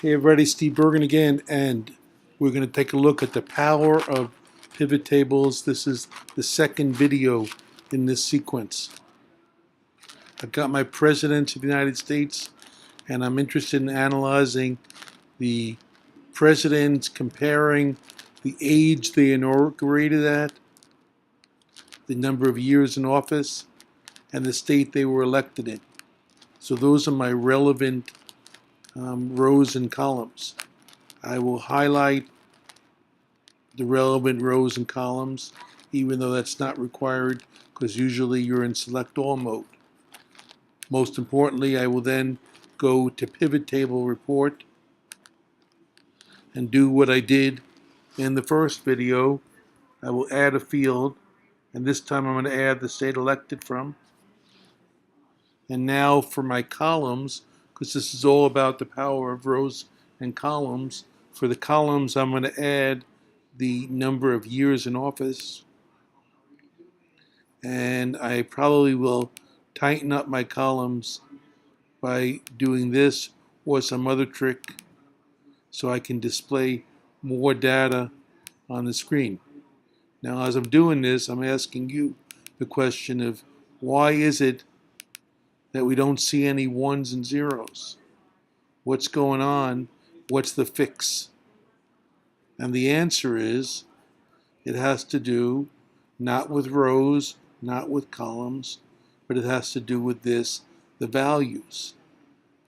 Hey everybody, Steve Bergen again, and we're going to take a look at the power of pivot tables. This is the second video in this sequence. I've got my presidents of the United States, and I'm interested in analyzing the presidents, comparing the age they inaugurated at, the number of years in office, and the state they were elected in. So those are my relevant rows and columns. I will highlight the relevant rows and columns, even though that's not required, because usually you're in select all mode. Most importantly, I will then go to pivot table report and do what I did in the first video. I will add a field, and this time I'm going to add the state elected from. And now for my columns, because this is all about the power of rows and columns, for the columns I'm going to add the number of years in office, and I probably will tighten up my columns by doing this or some other trick so I can display more data on the screen. Now, as I'm doing this, I'm asking you the question of why is it that we don't see any ones and zeros? What's going on? What's the fix? And the answer is it has to do not with rows, not with columns, but it has to do with this, the values.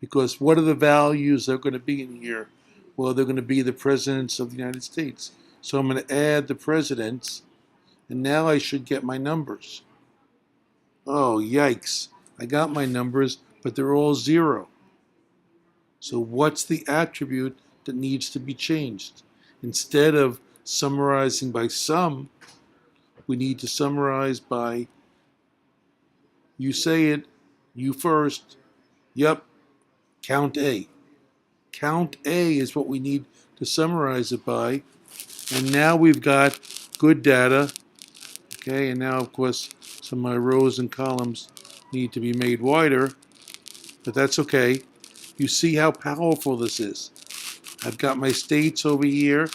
Because what are the values that are going to be in here? Well, they're going to be the presidents of the United States. So I'm going to add the presidents, and now I should get my numbers. Oh, yikes. I got my numbers, but they're all zero. So what's the attribute that needs to be changed? Instead of summarizing by sum, we need to summarize by, you say it, you first, yep, count A. Count A is what we need to summarize it by. And now we've got good data. Okay, and now of course some of my rows and columns need to be made wider, but that's okay. You see how powerful this is. I've got my states over here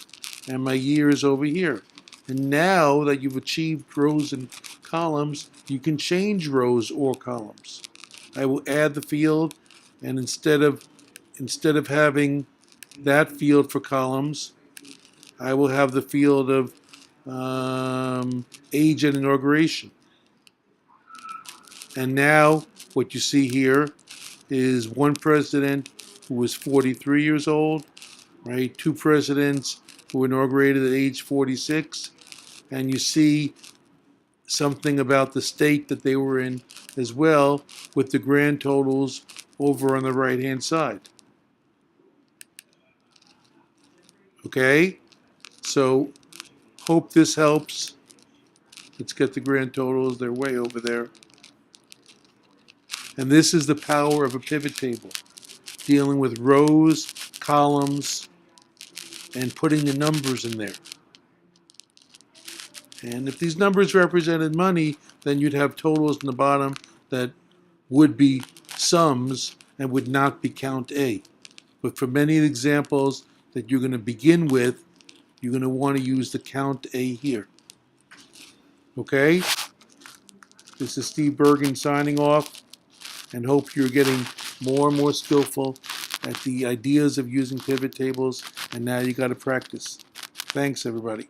and my years over here. And now that you've achieved rows and columns, you can change rows or columns. I will add the field, and instead of having that field for columns, I will have the field of age and inauguration. And now what you see here is one president who was 43 years old, right? Two presidents who were inaugurated at age 46, and you see something about the state that they were in as well, with the grand totals over on the right-hand side. Okay? So, hope this helps. Let's get the grand totals. They're way over there. And this is the power of a pivot table, dealing with rows, columns, and putting the numbers in there. And if these numbers represented money, then you'd have totals in the bottom that would be sums and would not be count A. But for many examples that you're going to begin with, you're going to want to use the count A here. Okay? This is Steve Bergen signing off, and hope you're getting more and more skillful at the ideas of using pivot tables, and now you got to practice. Thanks, everybody.